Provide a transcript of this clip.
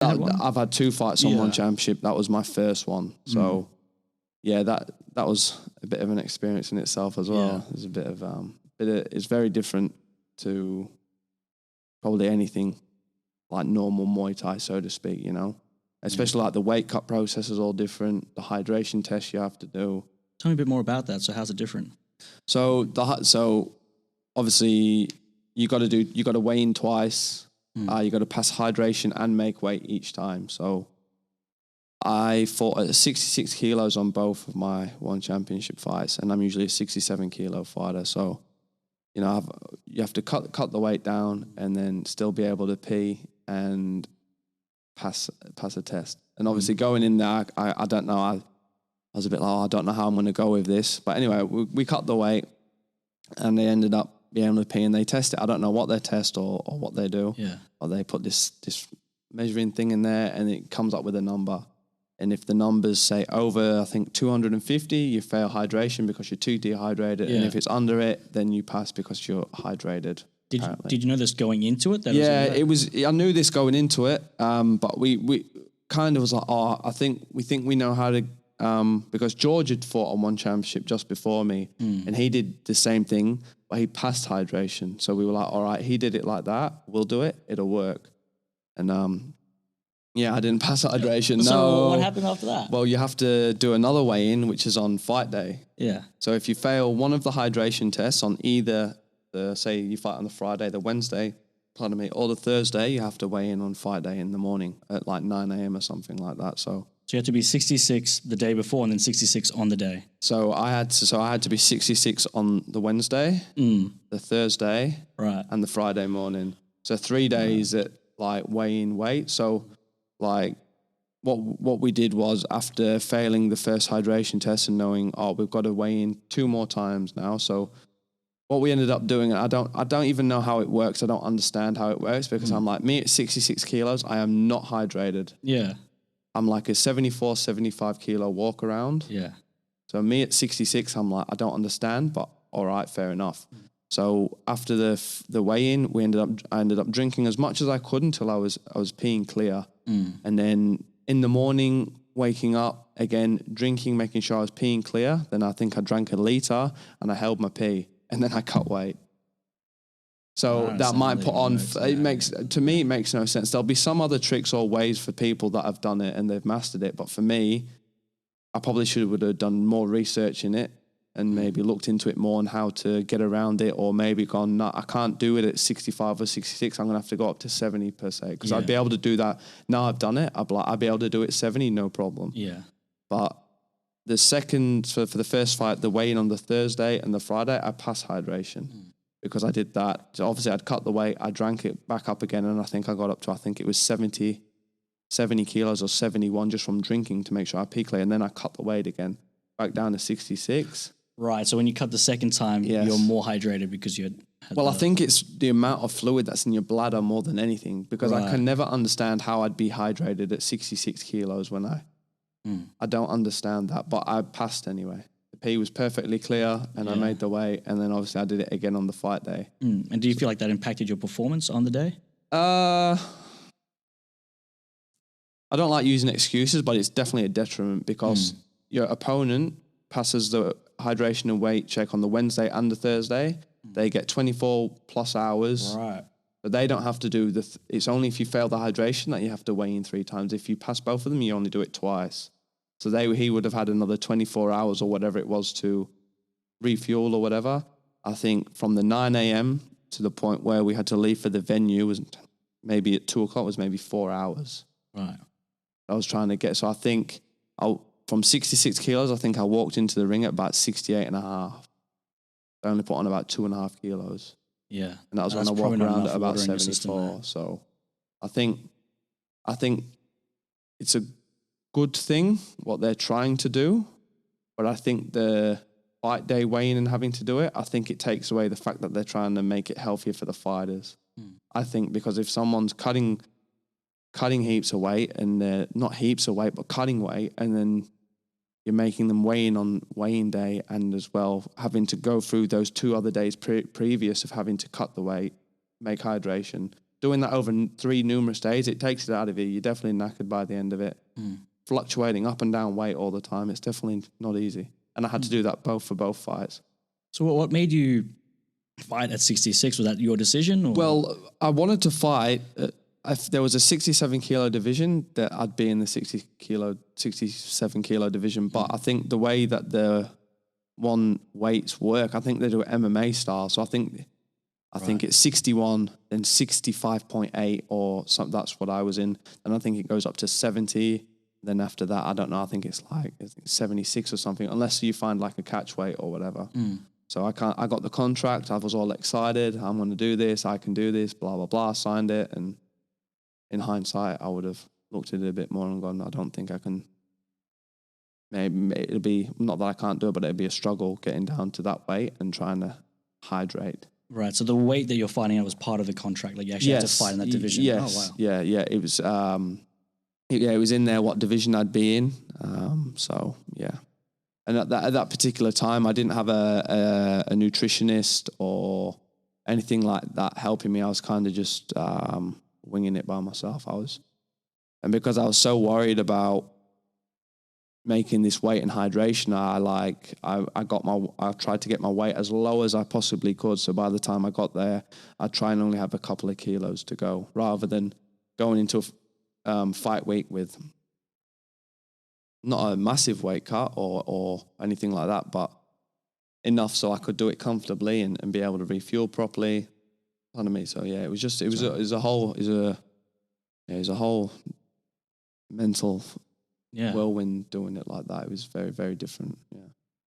I've had 2 fights on one championship. That was my first one. So, yeah, that was a bit of an experience in itself as well. Yeah. It's a bit of it's very different to probably anything like normal Muay Thai, so to speak, you know. Especially like the weight cut process is all different. The hydration test you have to do. Tell me a bit more about that. So how's it different? So obviously you got to weigh in twice. You got to pass hydration and make weight each time. So I fought at 66 kilos on both of my one championship fights, and I'm usually a 67 kilo fighter. So, you know, you have to cut the weight down and then still be able to pee and pass a test. And obviously going in there, I don't know. I was a bit like, I don't know how I'm going to go with this. But anyway, we cut the weight, and they ended up being able to pee, and they test it. I don't know what they test or what they do. Yeah. Or they put this measuring thing in there, and it comes up with a number. And if the numbers say over, I think 250, you fail hydration because you're too dehydrated. Yeah. And if it's under it, then you pass because you're hydrated. Did you know this going into it? I knew this going into it, but we kind of was like, I think we know how to, because George had fought on one championship just before me, and he did the same thing, but he passed hydration. So we were like, all right, he did it like that, we'll do it, it'll work. And yeah, I didn't pass hydration. So what happened after that? Well, you have to do another weigh-in, which is on fight day. Yeah. So if you fail one of the hydration tests on either say you fight on the Friday, the Wednesday, or the Thursday, you have to weigh in on fight day in the morning at like 9 a.m. or something like that. So you have to be 66 the day before and then 66 on the day. So I had to be 66 on the Wednesday, the Thursday, right, and the Friday morning. So 3 days at like weighing weight. So like what we did was, after failing the first hydration test and knowing, we've got to weigh in 2 more times now. So what we ended up doing, I don't even know how it works. I don't understand how it works, because I'm like, me at 66 kilos, I am not hydrated. Yeah. I'm like a 74, 75 kilo walk around. Yeah. So me at 66, I'm like, I don't understand, but all right, fair enough. So after the weigh-in, I ended up drinking as much as I could until I was peeing clear. And then in the morning, waking up, again, drinking, making sure I was peeing clear. Then I think I drank a litre and I held my pee, and then I cut weight. So that might put on, it makes no sense. There'll be some other tricks or ways for people that have done it and they've mastered it. But for me, I probably would have done more research in it and maybe looked into it more on how to get around it, or maybe gone, no, I can't do it at 65 or 66. I'm going to have to go up to 70 per se, because I'd be able to do that. Now I've done it, I'd be able to do it 70, no problem. Yeah. But the second, for the first fight, the weigh-in on the Thursday and the Friday, I passed hydration because I did that. So obviously I'd cut the weight, I drank it back up again, and I think I got up to, it was 70 kilos or 71 just from drinking to make sure I pee clear. And then I cut the weight again, back down to 66. Right. So when you cut the second time, you're more hydrated because you had I think it's the amount of fluid that's in your bladder more than anything, because I can never understand how I'd be hydrated at 66 kilos when I don't understand that, but I passed anyway. The pee was perfectly clear, and I made the weight, and then obviously I did it again on the fight day. And do you feel like that impacted your performance on the day? I don't like using excuses, but it's definitely a detriment, because your opponent passes the hydration and weight check on the Wednesday and the Thursday. They get 24 plus hours. Right. But they don't have to do it's only if you fail the hydration that you have to weigh in 3 times. If you pass both of them, you only do it twice. So he would have had another 24 hours or whatever it was to refuel or whatever. I think from the 9 a.m. to the point where we had to leave for the venue was maybe at 2 o'clock, was maybe 4 hours. Right. I was trying to get, so I think from 66 kilos, I think I walked into the ring at about 68 and a half. I only put on about 2.5 kilos. Yeah. And that was when I walked around at about 74. So I think it's a good thing what they're trying to do, but I think the fight day weigh-in and having to do it, I think it takes away the fact that they're trying to make it healthier for the fighters. I think because if someone's cutting heaps of weight, and they're not heaps of weight, but cutting weight, and then you're making them weigh in on weigh-in day, and as well having to go through those 2 other days previous of having to cut the weight, make hydration, doing that over 3 numerous days, it takes it out of you. You're definitely knackered by the end of it. Fluctuating up and down weight all the time, it's definitely not easy. And I had to do that for both fights. So what made you fight at 66? Was that your decision? Or? Well, I wanted to fight. If there was a 67 kilo division, that I'd be in the 67 kilo division. But I think the way that the one weights work, I think they do it MMA style. So I think it's 61, then 65.8 or something. That's what I was in. And I think it goes up to 70. Then after that, I don't know. I think it's like 76 or something, unless you find like a catch weight or whatever. So I got the contract. I was all excited. I'm going to do this. I can do this. Blah blah blah. Signed it. And in hindsight, I would have looked at it a bit more and gone, I don't think I can. Maybe it'll be not that I can't do it, but it'd be a struggle getting down to that weight and trying to hydrate. Right. So the weight that you're fighting at was part of the contract. Like you actually had to fight in that division. Yes. Oh, wow. Yeah. It was. It was in there what division I'd be in. So yeah, and at that particular time, I didn't have a nutritionist or anything like that helping me. I was kind of just winging it by myself. And because I was so worried about making this weight and hydration, I tried to get my weight as low as I possibly could. So by the time I got there, I'd try and only have a couple of kilos to go, rather than going into a fight week with not a massive weight cut or anything like that, but enough so I could do it comfortably and be able to refuel properly. You know what I mean? So yeah, it was a whole mental whirlwind doing it like that. It was very, very different. Yeah.